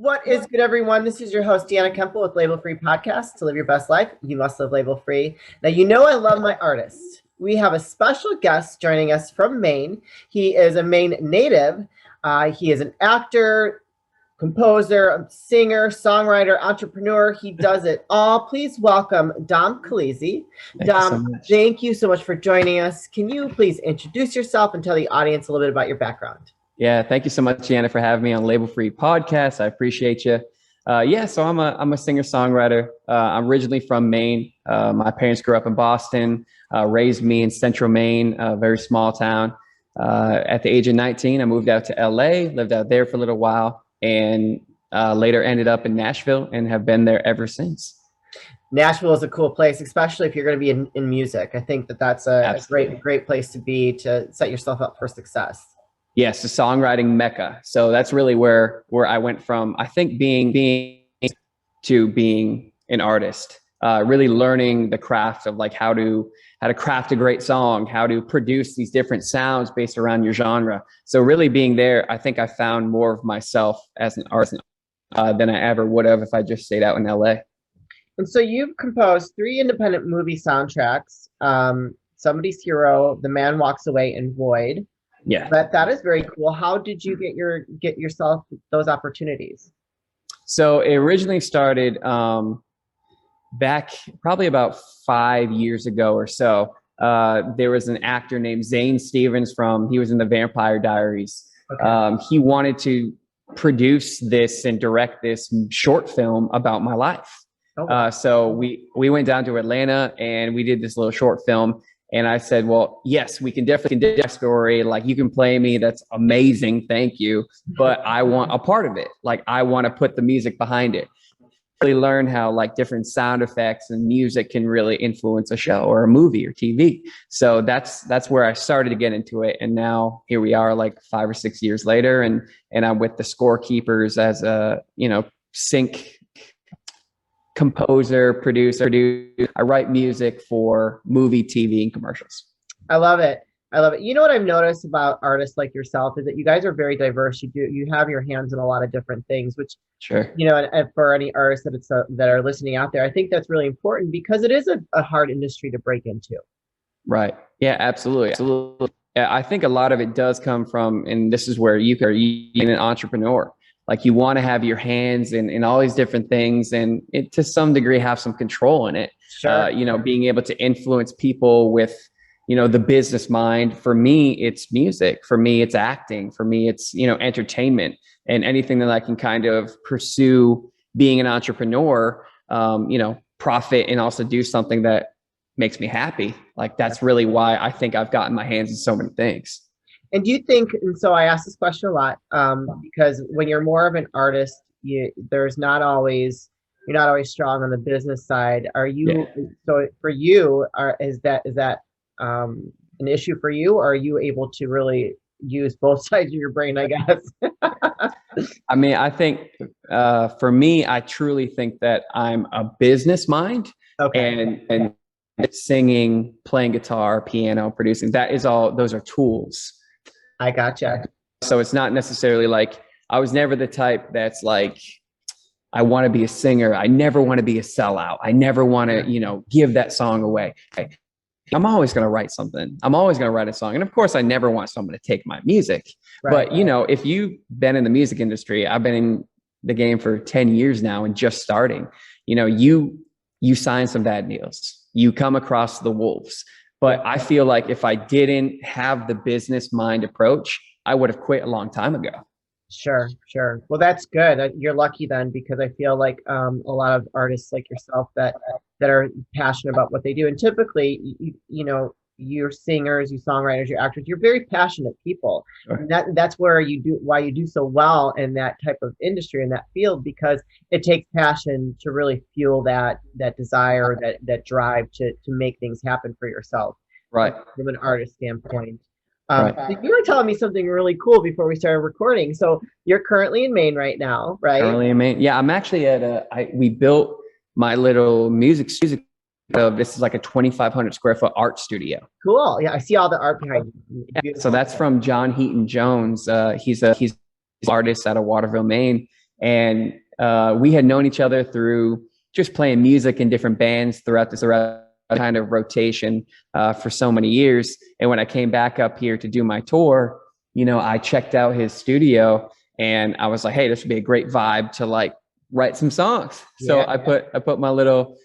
What is good, everyone? This is your host, Deanna Kemple with Label Free Podcast. To live your best life, you must live label free. Now, you know I love my artists. We have a special guest joining us from Maine. He is a Maine native. He is an actor, composer, singer, songwriter, entrepreneur. He does it all. Please welcome Dom Colizzi. Dom, thank you so much for joining us. Can you please introduce yourself and tell the audience a little bit about your background? Yeah, thank you so much, Deanna, for having me on Label Free Podcast. I appreciate you. So I'm a singer-songwriter. I'm originally from Maine. My parents grew up in Boston, raised me in central Maine, a very small town. At the age of 19, I moved out to LA, lived out there for a little while, and later ended up in Nashville and have been there ever since. Nashville is a cool place, especially if you're going to be in music. I think that's a great place to be to set yourself up for success. Yes, the songwriting mecca. So that's really where I went from, I think, being to being an artist, really learning the craft of like how to craft a great song, how to produce these different sounds based around your genre. So really being there, I think I found more of myself as an artist than I ever would have if I just stayed out in LA. And so you've composed 3 independent movie soundtracks, Somebody's Hero, The Man Walks Away, and Void. Yeah, that is very cool. How did you get yourself those opportunities? So it originally started back probably about 5 years ago or so. There was an actor named Zane Stephens he was in the Vampire Diaries. Okay. He wanted to produce this and direct this short film about my life. Oh, wow. So we went down to Atlanta and we did this little short film. And I said, well, yes, we can definitely do a story. Like, you can play me. That's amazing. Thank you. But I want a part of it. Like, I want to put the music behind it. Really learn how like different sound effects and music can really influence a show or a movie or TV. So that's where I started to get into it. And now here we are like 5 or 6 years later. And I'm with the Scorekeepers as a, sync composer, producer. I write music for movie, TV, and commercials. I love it. You know what I've noticed about artists like yourself is that you guys are very diverse. You have your hands in a lot of different things, which, sure, and for any artists that are listening out there, I think that's really important because it is a hard industry to break into. Right. Yeah, absolutely. Yeah, I think a lot of it does come from, and this is where you are being an entrepreneur. Like, you want to have your hands in all these different things and to some degree have some control in it. Sure. Being able to influence people with, the business mind. For me, it's music. For me, it's acting. For me, it's, entertainment, and anything that I can kind of pursue being an entrepreneur, profit and also do something that makes me happy. Like, that's really why I think I've gotten my hands in so many things. And do you think, and so I ask this question a lot, because when you're more of an artist, you're not always strong on the business side. Are you, yeah. So for you, is that an issue for you? Or are you able to really use both sides of your brain, I guess? I mean, I think for me, I truly think that I'm a business mind. Okay. And singing, playing guitar, piano, producing, those are tools. I gotcha. So it's not necessarily like, I was never the type that's like, I want to be a singer. I never want to be a sellout. I never want to, give that song away. I'm always going to write something. I'm always going to write a song. And of course, I never want someone to take my music. Right. But, if you've been in the music industry, I've been in the game for 10 years now and just starting, you sign some bad deals. You come across the wolves. But I feel like if I didn't have the business mind approach, I would have quit a long time ago. Sure. Well, that's good. You're lucky then, because I feel like a lot of artists like yourself that are passionate about what they do, and typically, you're singers, you songwriters, you're actors, you're very passionate people. Sure. And that's why you do so well in that type of industry, in that field, because it takes passion to really fuel that desire, that drive to make things happen for yourself. Right. From an artist standpoint. Right. You were telling me something really cool before we started recording. So you're currently in Maine right now, right? Currently in Maine. Yeah, I'm actually we built my little music studio. This is like a 2,500 square foot art studio. Cool. Yeah, I see all the art behind you. Yeah, so that's from John Heaton Jones. He's an artist out of Waterville, Maine. And we had known each other through just playing music in different bands throughout this kind of rotation for so many years. And when I came back up here to do my tour, you know, I checked out his studio and I was like, hey, this would be a great vibe to like write some songs. So I put my little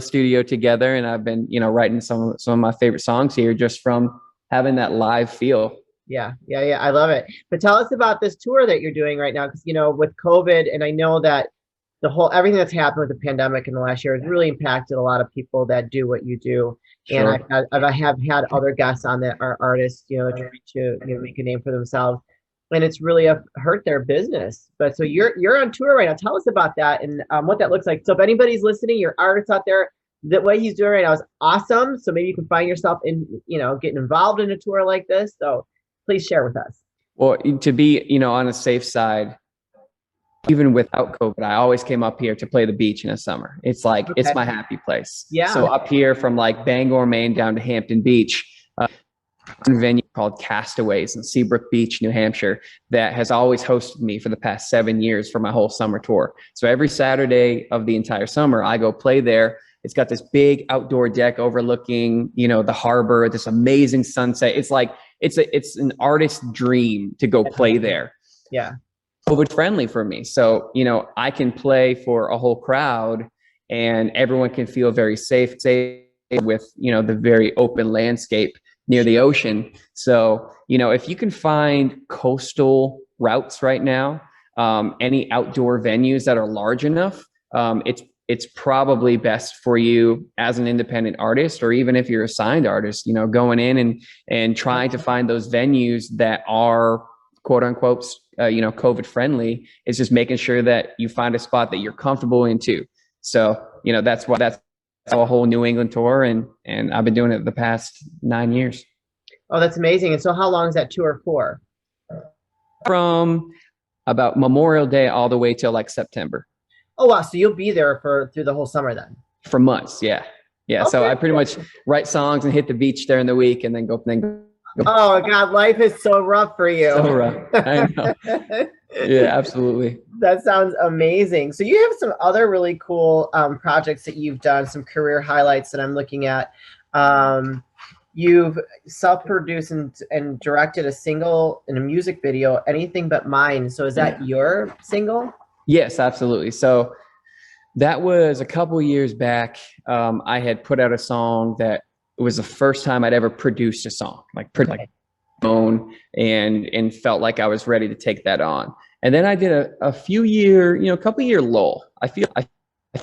studio together, and I've been, you know, writing some of my favorite songs here just from having that live feel. Yeah. I love it. But tell us about this tour that you're doing right now, because, you know, with COVID, and I know that everything that's happened with the pandemic in the last year has really impacted a lot of people that do what you do. Sure. And I have had other guests on that are artists, you know, trying to, you know, make a name for themselves, and it's really hurt their business. But so you're on tour right now. Tell us about that and what that looks like. So if anybody's listening, your artists out there, the way he's doing right now is awesome. So maybe you can find yourself in, you know, getting involved in a tour like this. So please share with us. Well, to be, you know, on a safe side, even without COVID, I always came up here to play the beach in the summer. It's like, it's my happy place. Yeah. So up here from like Bangor, Maine down to Hampton Beach, a venue called Castaways in Seabrook Beach, New Hampshire, that has always hosted me for the past 7 years for my whole summer tour. So every Saturday of the entire summer, I go play there. It's got this big outdoor deck overlooking, you know, the harbor, this amazing sunset. It's like, it's an artist's dream to go play there. Yeah. COVID friendly for me. So, you know, I can play for a whole crowd and everyone can feel very safe with, you know, the very open landscape near the ocean. So, you know, if you can find coastal routes right now, any outdoor venues that are large enough, it's probably best for you as an independent artist, or even if you're a signed artist, you know, going in and trying to find those venues that are quote unquote, you know, COVID friendly. Is just making sure that you find a spot that you're comfortable in too. So, you know, that's a whole New England tour, and I've been doing it the past 9 years. Oh, that's amazing. And so how long is that tour for? From about Memorial Day all the way till like September. Oh, wow. So you'll be there through the whole summer then? For months. Yeah. Yeah. Okay. So I pretty much write songs and hit the beach during the week and then go. Oh God, life is so rough for you. So rough. I know. Yeah, absolutely. That sounds amazing. So you have some other really cool projects that you've done, some career highlights that I'm looking at. You've self-produced and directed a single in a music video, Anything But Mine. So is that your single? Yes, absolutely. So that was a couple years back. I had put out a song that it was the first time I'd ever produced a song, like own, and felt like I was ready to take that on. And then I did a couple year lull. I feel I'm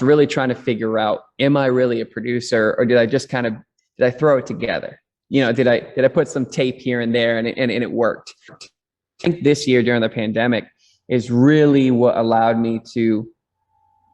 really trying to figure out, am I really a producer, or did I throw it together? You know, did I put some tape here and there and it worked? I think this year during the pandemic is really what allowed me to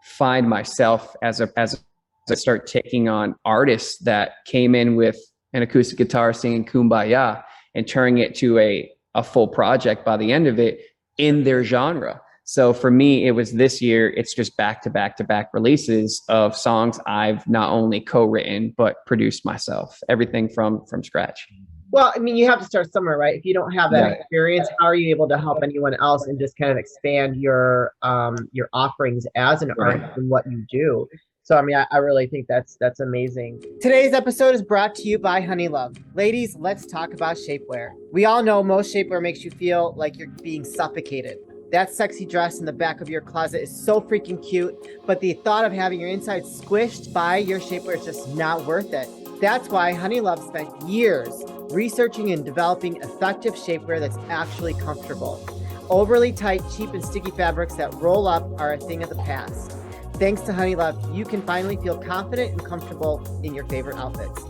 find myself as I start taking on artists that came in with an acoustic guitar singing Kumbaya and turning it to a full project by the end of it in their genre. So for me, it was this year, it's just back to back releases of songs I've not only co-written, but produced myself, everything from scratch. Well, I mean, you have to start somewhere, right? If you don't have that experience, how are you able to help anyone else and just kind of expand your offerings as an artist and what you do? So, I mean, I really think that's amazing. Today's episode is brought to you by Honeylove. Ladies, let's talk about shapewear. We all know most shapewear makes you feel like you're being suffocated. That sexy dress in the back of your closet is so freaking cute, but the thought of having your insides squished by your shapewear is just not worth it. That's why Honeylove spent years researching and developing effective shapewear that's actually comfortable. Overly tight, cheap, and sticky fabrics that roll up are a thing of the past. Thanks to Honeylove, you can finally feel confident and comfortable in your favorite outfits.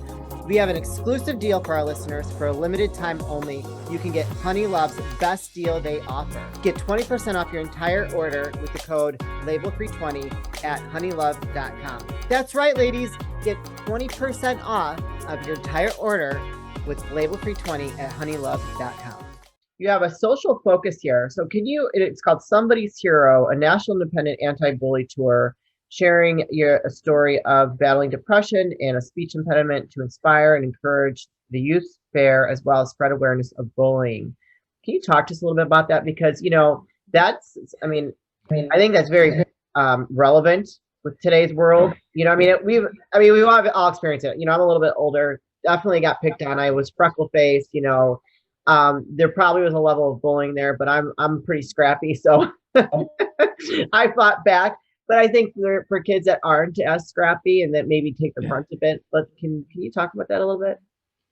We have an exclusive deal for our listeners. For a limited time only, you can get Honeylove's best deal they offer. Get 20% off your entire order with the code LABEL320 at honeylove.com. That's right, ladies. Get 20% off of your entire order with LABEL320 at honeylove.com. You have a social focus here. So it's called Somebody's Hero, a national independent anti-bully tour, sharing a story of battling depression and a speech impediment to inspire and encourage the youth fair, as well as spread awareness of bullying. Can you talk to us a little bit about that? Because, you know, I think that's very relevant with today's world. You know, I mean, we've all experienced it. You know, I'm a little bit older. Definitely got picked on. I was freckle faced. You know, there probably was a level of bullying there, but I'm pretty scrappy, so I fought back. But I think for kids that aren't as scrappy and that maybe take the brunt of it, but can you talk about that a little bit?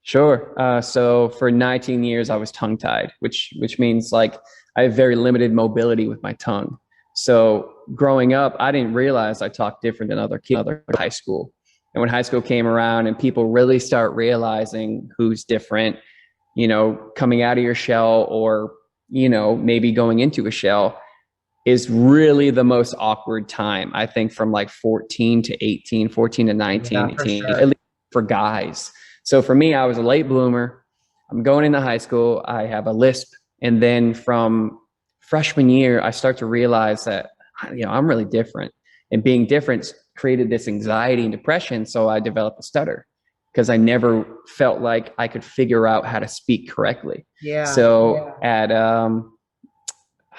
Sure. So for 19 years, I was tongue-tied, which means like I have very limited mobility with my tongue. So growing up, I didn't realize I talked different than other kids in high school. And when high school came around and people really start realizing who's different, you know, coming out of your shell or, you know, maybe going into a shell is really the most awkward time, I think, from like 14 to 18, 14 to 19, Yeah, for 18, sure. at least for guys. So for me, I was a late bloomer. I'm going into high school. I have a lisp. And then from freshman year, I start to realize that, you know, I'm really different. And being different created this anxiety and depression. So I developed a stutter because I never felt like I could figure out how to speak correctly. Yeah. So at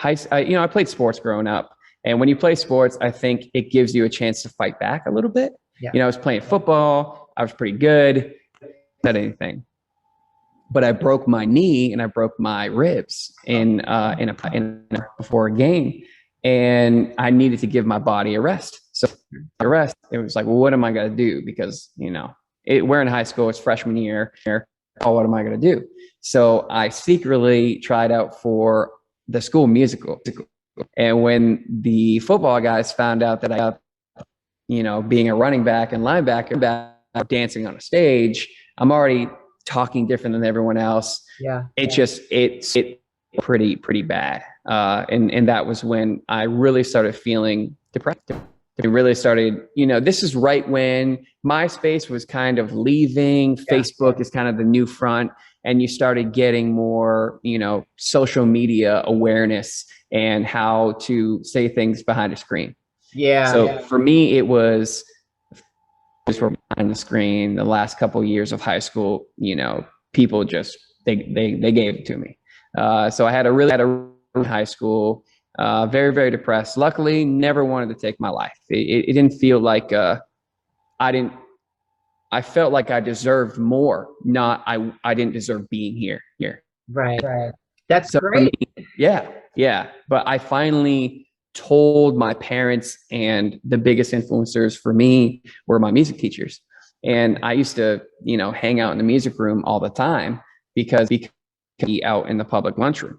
I played sports growing up. And when you play sports, I think it gives you a chance to fight back a little bit. Yeah. You know, I was playing football. I was pretty good. Said anything, but I broke my knee and I broke my ribs before a game, and I needed to give my body a rest. So it was like, well, what am I going to do? Because, you know, we're in high school, it's freshman year. Oh, what am I going to do? So I secretly tried out for the school musical. And when the football guys found out that I, you know, being a running back and linebacker, dancing on a stage, I'm already talking different than everyone else. Yeah. It's pretty bad. And that was when I really started feeling depressed. It really started, you know, this is right when MySpace was kind of leaving. Facebook is kind of the new front, and you started getting more, you know, social media awareness and how to say things behind a screen. Yeah. So for me, it was were behind the screen. The last couple of years of high school, you know, people just they gave it to me. So I had a high school, very, very depressed. Luckily, never wanted to take my life. It didn't feel like I felt like I deserved more. I didn't deserve being here. Right. That's so great. Me, yeah. But I finally told my parents, and the biggest influencers for me were my music teachers. And I used to, you know, hang out in the music room all the time because be out in the public lunchroom.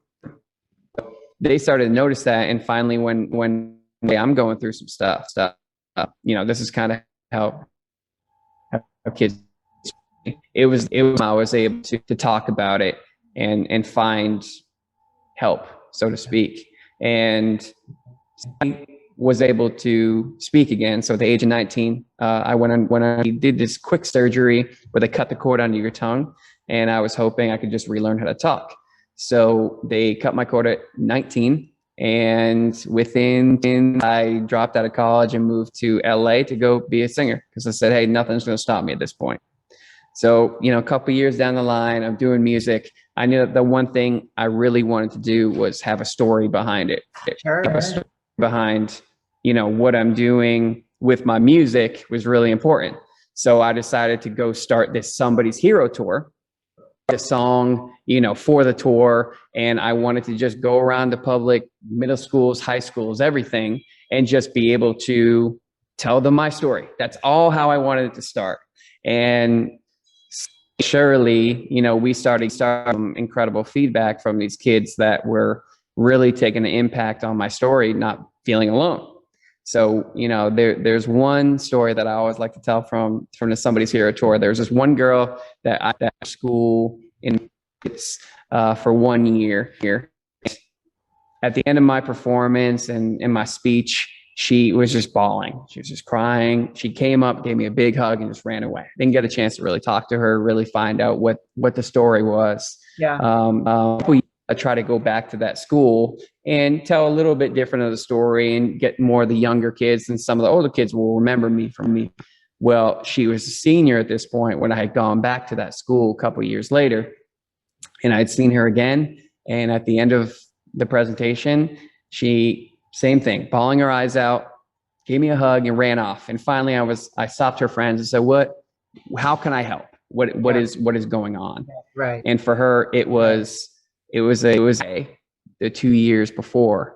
They started to notice that. And finally, when I'm going through some stuff, you know, this is kind of how kids, it was, I was able to talk about it and find help, so to speak. And I was able to speak again. So at the age of 19, I went on, did this quick surgery where they cut the cord under your tongue. And I was hoping I could just relearn how to talk. So they cut my cord at 19. And I dropped out of college and moved to LA to go be a singer. Because I said, hey, nothing's going to stop me at this point. So, you know, a couple of years down the line, I'm doing music. I knew that the one thing I really wanted to do was have a story behind it. Sure. Have a story behind, you know, what I'm doing with my music was really important. So I decided to go start this Somebody's Hero tour, a song, you know, for the tour. And I wanted to just go around to public, middle schools, high schools, everything, and just be able to tell them my story. That's all how I wanted it to start. And surely, you know, we started some incredible feedback from these kids that were really taking an impact on my story, not feeling alone. So, you know, there's one story that I always like to tell from the Somebody's Hero tour. There's this one girl that I at school in for 1 year here. At the end of my performance and in my speech, she was just bawling. She was just crying. She came up, gave me a big hug, and just ran away. Didn't get a chance to really talk to her, really find out what the story was. Yeah. I try to go back to that school and tell a little bit different of the story and get more of the younger kids, and some of the older kids will remember me from me. Well, she was a senior at this point when I had gone back to that school a couple of years later, and I'd seen her again. And at the end of the presentation, she Same thing, bawling her eyes out, gave me a hug and ran off. And finally I stopped her friends and said, how can I help? What is going on? Right. And for her, it was the 2 years before,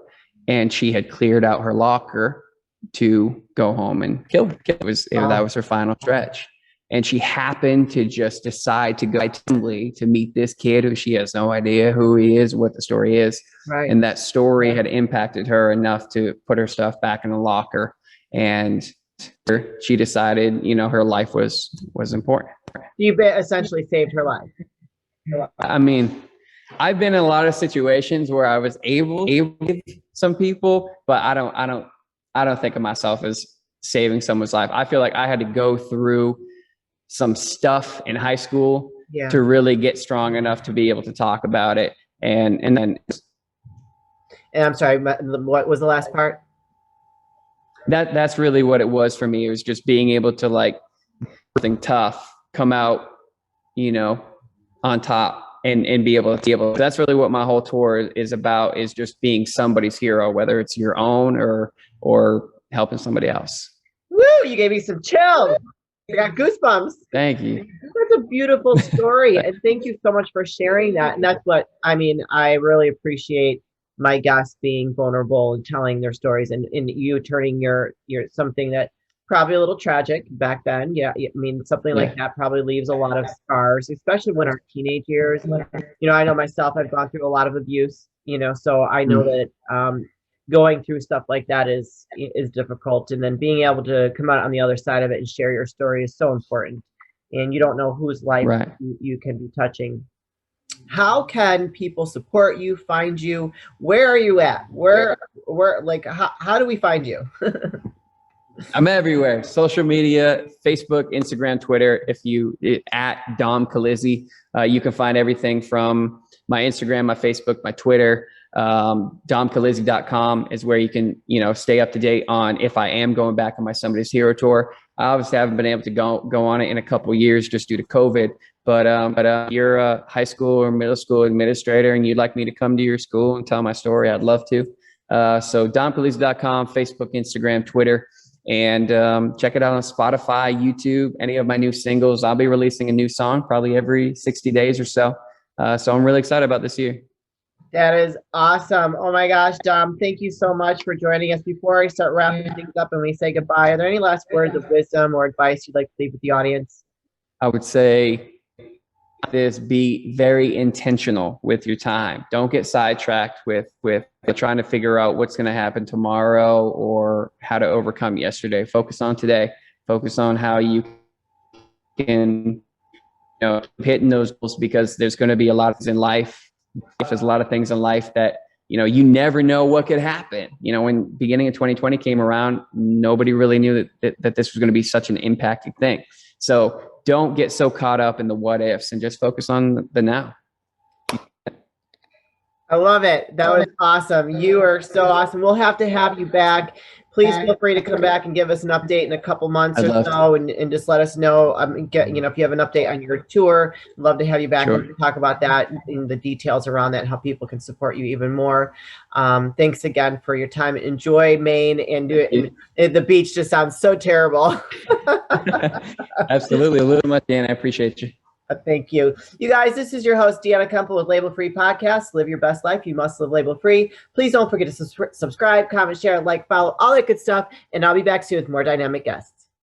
and she had cleared out her locker to go home and kill. That was her final stretch. And she happened to just decide to go to meet this kid who she has no idea who he is, what the story is. Right. And that story had impacted her enough to put her stuff back in the locker. And she decided, her life was important. You essentially saved her life. I mean, I've been in a lot of situations where I was able to give some people, but I don't think of myself as saving someone's life. I feel like I had to go through some stuff in high school to really get strong enough to be able to talk about it. And then. And I'm sorry, what was the last part? That's really what it was for me. It was just being able to, like, something tough, come out, on top and be able to. That's really what my whole tour is about, is just being somebody's hero, whether it's your own or helping somebody else. Woo! You gave me some chills. I got goosebumps. Thank you. That's a beautiful story. And thank you so much for sharing that. And that's what, I really appreciate my guests being vulnerable and telling their stories, and you turning your something that probably a little tragic back then. Yeah. Something like that probably leaves a lot of scars, especially when our teenage years. I know myself, I've gone through a lot of abuse, so I know that going through stuff like that is difficult. And then being able to come out on the other side of it and share your story is so important. And you don't know whose life you can be touching. How can people support you, find you? Where are you at? How do we find you? I'm everywhere. Social media, Facebook, Instagram, Twitter. At Dom Colizzi, you can find everything from my Instagram, my Facebook, my Twitter. DomColizzi.com is where you can, stay up to date on if I am going back on my Somebody's Hero tour. I obviously haven't been able to go on it in a couple of years just due to COVID. But you're a high school or middle school administrator and you'd like me to come to your school and tell my story, I'd love to. So DomColizzi.com, Facebook, Instagram, Twitter, and check it out on Spotify, YouTube, any of my new singles. I'll be releasing a new song probably every 60 days or so. So I'm really excited about this year. That is awesome. Oh my gosh, Dom, thank you so much for joining us. Before I start wrapping things up and we say goodbye, are there any last words of wisdom or advice you'd like to leave with the audience? I would say be very intentional with your time. Don't get sidetracked with trying to figure out what's going to happen tomorrow or how to overcome yesterday. Focus on today. Focus on how you can, hitting those goals, because there's going to be a lot of things in life. There's a lot of things in life that, you never know what could happen. When beginning of 2020 came around, nobody really knew that this was going to be such an impacting thing. So don't get so caught up in the what ifs and just focus on the now. I love it. That was awesome. You are so awesome. We'll have to have you back. Please feel free to come back and give us an update in a couple months or so, and just let us know. If you have an update on your tour, love to have you back and talk about that and the details around that and how people can support you even more. Thanks again for your time. Enjoy Maine and do it. The beach just sounds so terrible. Absolutely. A little much, Dan. I appreciate you. Thank you. You guys, this is your host, Deanna Kemple with Label Free Podcast. Live your best life. You must live label free. Please don't forget to subscribe, comment, share, like, follow, all that good stuff. And I'll be back soon with more dynamic guests.